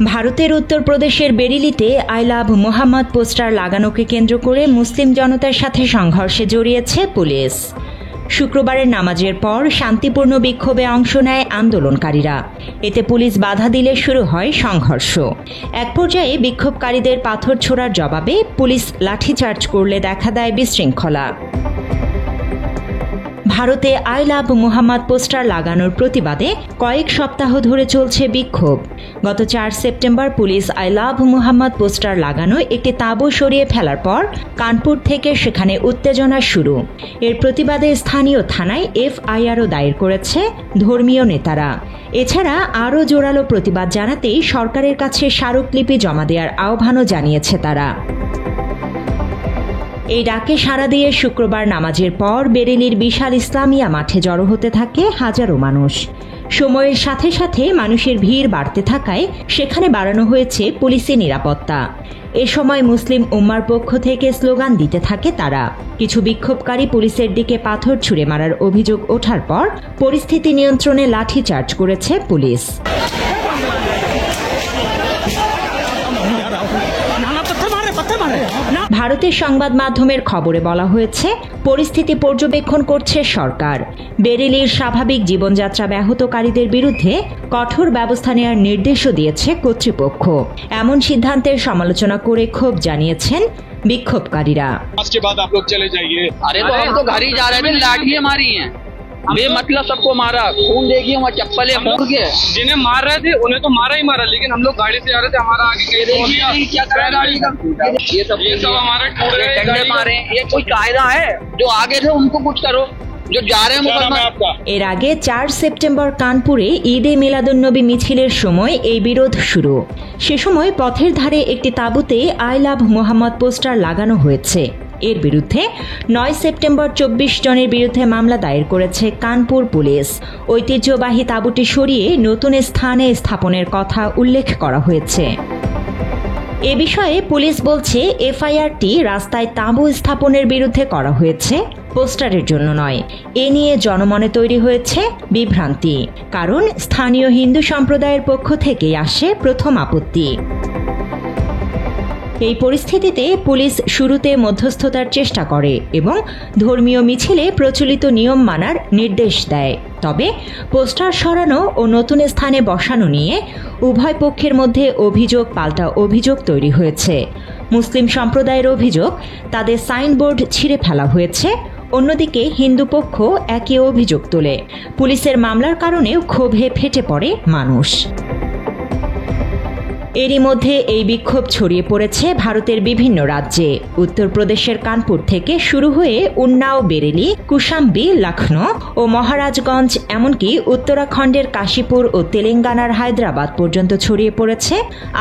ভারতের উত্তরপ্রদেশের বেরিলিতে I love Mohammad poster লাগানোকে কেন্দ্র করে মুসলিম জনতার সাথে সংঘর্ষে জড়িয়েছে পুলিশ। শুক্রবারের নামাজের পর শান্তিপূর্ণ বিক্ষোভে অংশ নেয় আন্দোলনকারীরা। এতে পুলিশ বাধা দিলে শুরু হয় সংঘর্ষ। এক পর্যায়ে বিক্ষোভকারীদের পাথর ছোড়ার জবাবে পুলিশ লাঠিচার্জ করলে দেখা দেয় বিশৃঙ্খলা। ভারতে আই লাভ মোহাম্মদ পোস্টার লাগানোর প্রতিবাদে কয়েক সপ্তাহ ধরে চলছে বিক্ষোভ। গত 4 September police I love Mohammad poster লাগানো একটি তাঁবু সরিয়ে ফেলার পর কানপুর থেকে সেখানে উত্তেজনা শুরু। এর প্রতিবাদে স্থানীয় থানায় এফআইআরও দায়ের করেছে ধর্মীয় নেতারা। এছাড়া আরও জোরালো প্রতিবাদ জানাতেই সরকারের কাছে স্মারকলিপি জমা দেওয়ার আহ্বানও জানিয়েছে তারা। এই ডাকে সাড়া দিয়ে শুক্রবার নামাজের পর বেরেলির বিশাল ইসলামিয়া মাঠে জড়ো হতে থাকে হাজারো মানুষ। সময়ের সাথে সাথে মানুষের ভিড় বাড়তে থাকায় সেখানে বাড়ানো হয়েছে পুলিশি নিরাপত্তা। এ সময় মুসলিম উম্মার পক্ষ থেকে স্লোগান দিতে থাকে তারা। কিছু বিক্ষোভকারী পুলিশের দিকে পাথর ছুঁড়ে মারার অভিযোগ ওঠার পর পরিস্থিতি নিয়ন্ত্রণে লাঠিচার্জ করেছে পুলিশ। ভারতের সংবাদ মাধ্যমের খবরে বলা হয়েছে, পরিস্থিতি পর্যবেক্ষণ করছে সরকার। বেরেলির স্বাভাবিক জীবনযাত্রা ব্যাহতকারীদের বিরুদ্ধে কঠোর ব্যবস্থা নেওয়ার নির্দেশও দিয়েছে কর্তৃপক্ষ। এমন সিদ্ধান্তের সমালোচনা করে ক্ষোভ জানিয়েছেন বিক্ষোভকারীরা। बेमतलब सबको मारा, खून देखिए वहाँ चप्पलें फोड़ के जिन्हें मार रहे थे उन्हें तो मारा ही मारा, लेकिन हम लोग गाड़ी से आ रहे थे, हमारा आगे क्या करा गाड़ी का ये सब हमारे डंडे मारे। ये कोई कायदा है? जो आगे थे उनको कुछ करो, जो जा रहे हैं मुसलमान। এর আগে 4 সেপ্টেম্বর কানপুরে ঈদে মিলাদুন্নবী মিছিলের সময় এই বিরোধ শুরু। সে সময় পথের ধারে একটি তাঁবুতে আই লাভ মোহাম্মদ পোস্টার লাগানো হয়েছে। এর বিরুদ্ধে 9 সেপ্টেম্বর 24 জনের বিরুদ্ধে মামলা দায়ের করেছে কানপুর পুলিশ। ঐতিহ্যবাহী তাঁবুটি সরিয়ে নতুন স্থানে স্থাপনের কথা উল্লেখ করা হয়েছে। এ বিষয়ে পুলিশ বলছে, এফআইআরটি রাস্তায় তাঁবু স্থাপনের বিরুদ্ধে করা হয়েছে, পোস্টারের জন্য নয়। এ নিয়ে জনমনে তৈরি হয়েছে বিভ্রান্তি, কারণ স্থানীয় হিন্দু সম্প্রদায়ের পক্ষ থেকেই আসে প্রথম আপত্তি। এই পরিস্থিতিতে পুলিশ শুরুতে মধ্যস্থতার চেষ্টা করে এবং ধর্মীয় মিছিলে প্রচলিত নিয়ম মানার নির্দেশ দেয়। তবে পোস্টার সরানো ও নতুন স্থানে বসানো নিয়ে উভয় পক্ষের মধ্যে অভিযোগ পাল্টা অভিযোগ তৈরি হয়েছে। মুসলিম সম্প্রদায়ের অভিযোগ, তাদের সাইনবোর্ড ছিঁড়ে ফেলা হয়েছে। অন্যদিকে হিন্দু পক্ষ একই অভিযোগ তোলে। পুলিশের মামলার কারণেও ক্ষোভে ফেটে পড়ে মানুষ। এরই মধ্যে এই বিক্ষোভ ছড়িয়ে পড়েছে ভারতের বিভিন্ন রাজ্যে। উত্তরপ্রদেশের কানপুর থেকে শুরু হয়ে উন্নাও, বেরেলি, কুশাম্বি, লখনৌ ও মহারাজগঞ্জ, এমনকি উত্তরাখণ্ডের কাশীপুর ও তেলেঙ্গানার হায়দ্রাবাদ পর্যন্ত ছড়িয়ে পড়েছে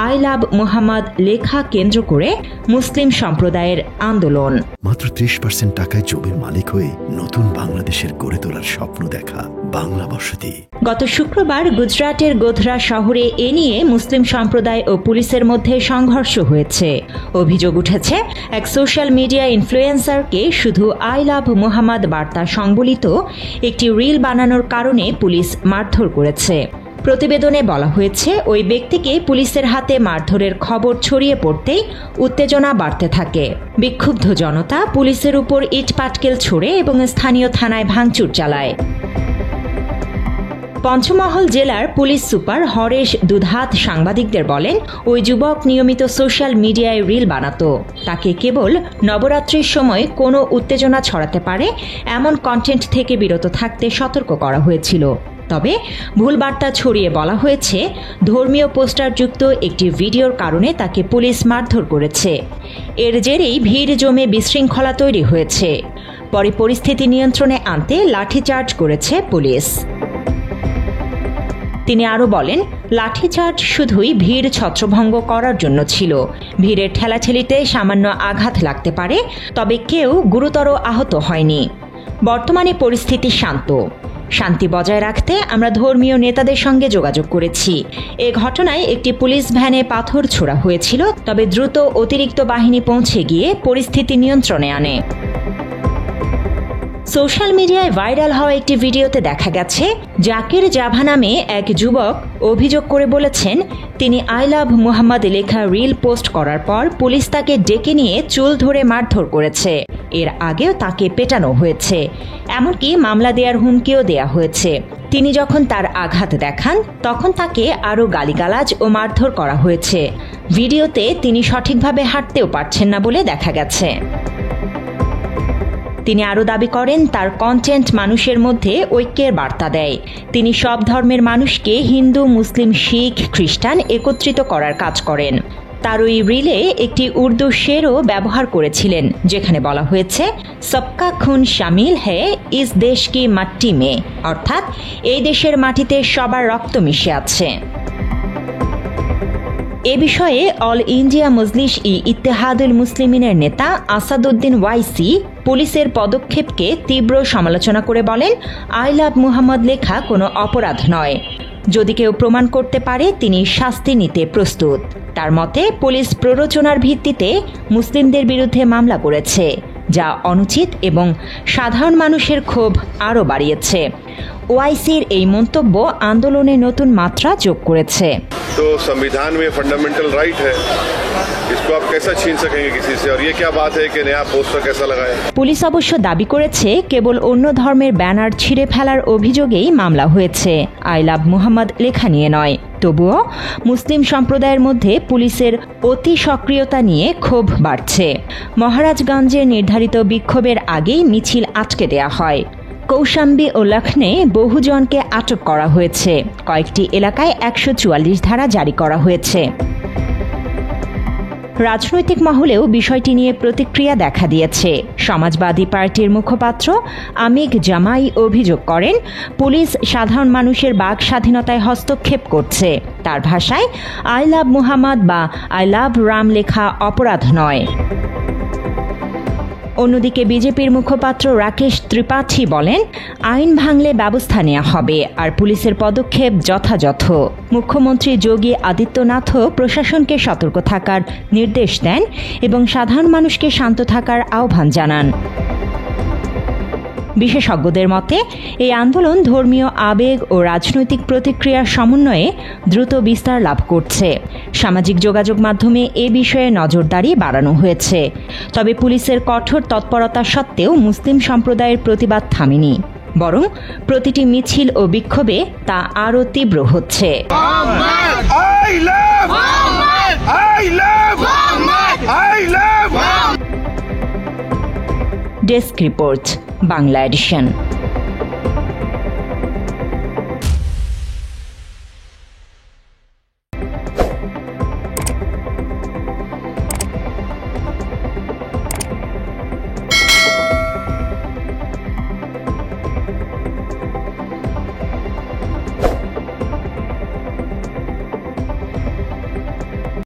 আই লাভ মোহাম্মদ লেখা কেন্দ্র করে মুসলিম সম্প্রদায়ের আন্দোলন। মাত্র 30% টাকায় জমির মালিক হয়ে নতুন বাংলাদেশের গড়ে তোলার স্বপ্ন দেখা বাংলা বসতি। গত শুক্রবার গুজরাটের গোধরা শহরে এ নিয়ে মুসলিম সম্প্রদায় ও পুলিশের মধ্যে সংঘর্ষ হয়েছে। অভিযোগ উঠেছে, এক সোশ্যাল মিডিয়া ইনফ্লুয়েন্সারকে শুধু আই লাভ মোহাম্মদ বার্তা সংবলিত একটি রিল বানানোর কারণে পুলিশ মারধর করেছে। প্রতিবেদনে বলা হয়েছে, ওই ব্যক্তিকে পুলিশের হাতে মারধরের খবর ছড়িয়ে পড়তেই উত্তেজনা বাড়তে থাকে। বিক্ষুব্ধ জনতা পুলিশের উপর ইট পাটকেল ছোড়ে এবং স্থানীয় থানায় ভাঙচুর চালায়। পঞ্চমহল জেলার পুলিশ সুপার হরেশ দুধাত সাংবাদিকদের বলেন, ওই যুবক নিয়মিত সোশ্যাল মিডিয়ায় রিল বানাতো। তাকে কেবল নবরাত্রির সময় কোনো উত্তেজনা ছড়াতে পারে এমন কন্টেন্ট থেকে বিরত থাকতে সতর্ক করা হয়েছিল। তবে ভুল বার্তা ছড়িয়ে বলা হয়েছে, ধর্মীয় পোস্টারযুক্ত একটি ভিডিওর কারণে তাকে পুলিশ মারধর করেছে। এর জেরেই ভিড় জমে বিশৃঙ্খলা তৈরি হয়েছে। পরে পরিস্থিতি নিয়ন্ত্রণে আনতে লাঠিচার্জ করেছে পুলিশ। তিনি আরও বলেন, লাঠিচার্জ শুধুই ভিড় ছত্রভঙ্গ করার জন্য ছিল। ভিড়ের ঠেলাঠেলিতে সামান্য আঘাত লাগতে পারে, তবে কেউ গুরুতর আহত হয়নি। বর্তমানে পরিস্থিতি শান্ত। শান্তি বজায় রাখতে আমরা ধর্মীয় নেতাদের সঙ্গে যোগাযোগ করেছি। এ ঘটনায় একটি পুলিশ ভ্যানে পাথর ছোড়া হয়েছিল, তবে দ্রুত অতিরিক্ত বাহিনী পৌঁছে গিয়ে পরিস্থিতি নিয়ন্ত্রণে আনে। সোশ্যাল মিডিয়ায় ভাইরাল হওয়া একটি ভিডিওতে দেখা গেছে জাকির জাভা নামে এক যুবক অভিযোগ করে বলেছেন তিনি আই লাভ মুহাম্মদ লেখা রিল পোস্ট করার পর পুলিশ তাকে ডেকে নিয়ে চুল ধরে মারধর করেছে। এর আগেও তাকে পেটানো হয়েছে, এমনকি মামলা দেওয়ার হুমকিও দেয়া হয়েছে। তিনি যখন তার আঘাত দেখান তখন তাকে আরও গালিগালাজ ও মারধর করা হয়েছে। ভিডিওতে তিনি সঠিকভাবে হাঁটতেও পারছেন না বলে দেখা গেছে। তিনি আরও দাবি করেন তার কন্টেন্ট মানুষের মধ্যে ঐক্যের বার্তা দেয়। তিনি সব ধর্মের মানুষকে হিন্দু, মুসলিম, শিখ, খ্রিস্টান একত্রিত করার কাজ করেন। তার ওই রিলে একটি উর্দু শেরও ব্যবহার করেছিলেন, যেখানে বলা হয়েছে সবকা খুন শামিল হ্যায় ইস দেশ কি মাটি মে, অর্থাৎ এই দেশের মাটিতে সবার রক্ত মিশে আছে। এ বিষয়ে অল ইন্ডিয়া মজলিস ই ইত্তেহাদুল মুসলিমিনের নেতা আসাদুদ্দিন ওয়াইসি পুলিশের পদক্ষেপকে তীব্র সমালোচনা করে বলেন, আই লাভ মুহাম্মদ লেখা কোনো অপরাধ নয়। যদি কেউ প্রমাণ করতে পারে তিনি শাস্তি নিতে প্রস্তুত। তার মতে পুলিশ প্ররোচনার ভিত্তিতে মুসলিমদের বিরুদ্ধে মামলা করেছে, যা অনুচিত এবং সাধারণ মানুষের ক্ষোভ আরও বাড়িয়েছে। ওআইসির এই মন্তব্য আন্দোলনে নতুন মাত্রা যোগ করেছে। तो संविधान में फंडामेंटल राइट है, इसको आप कैसा छीन सकेंगे किसी से, और ये क्या बात है कि नया पोस्टर कैसा लगाए। পুলিশ অবশ্য দাবি করেছে কেবল অন্য ধর্মের ব্যানার ছিঁড়ে ফেলার অভিযোগেই মামলা হয়েছে, আই লাভ মুহাম্মদ লেখা নিয়ে নয়। তবুও মুসলিম সম্প্রদায়ের মধ্যে পুলিশের অতি সক্রিয়তা নিয়ে ক্ষোভ বাড়ছে। মহারাজগঞ্জে নির্ধারিত বিক্ষোভের আগেই মিছিল আটকে দেয়া হয়। কৌশাম্বী ও লখনে বহুজনকে আটক করা হয়েছে। কয়েকটি এলাকায় 144 ধারা জারি করা হয়েছে। রাজনৈতিক মহলেও বিষয়টি নিয়ে প্রতিক্রিয়া দেখা দিয়েছে। সমাজবাদী পার্টির মুখপাত্র আমিক জামাই অভিযোগ করেন পুলিশ সাধারণ মানুষের বাক স্বাধীনতায় হস্তক্ষেপ করছে। তার ভাষায় আই লাভ মুহাম্মদ বা আই লাভ রাম লেখা অপরাধ নয়। অন্যদিকে বিজেপির মুখপাত্র রাকেশ ত্রিপাঠী বলেন, আইন ভাঙলে ব্যবস্থা নেওয়া হবে আর পুলিশের পদক্ষেপ যথাযথ। মুখ্যমন্ত্রী যোগী আদিত্যনাথও প্রশাসনকে সতর্ক থাকার নির্দেশ দেন এবং সাধারণ মানুষকে শান্ত থাকার আহ্বান জানান। বিশেষজ্ঞদের মতে এই আন্দোলন ধর্মীয় আবেগ ও রাজনৈতিক প্রতিক্রিয়ার সমন্বয়ে দ্রুত বিস্তার লাভ করছে। সামাজিক যোগাযোগ মাধ্যমে এ বিষয়ে নজরদারি বাড়ানো হয়েছে। তবে পুলিশের কঠোর তৎপরতা সত্ত্বেও মুসলিম সম্প্রদায়ের প্রতিবাদ থামেনি, বরং প্রতিটি মিছিল ও বিক্ষোভে তা আরও তীব্র হচ্ছে। Desk report, Bangla addition.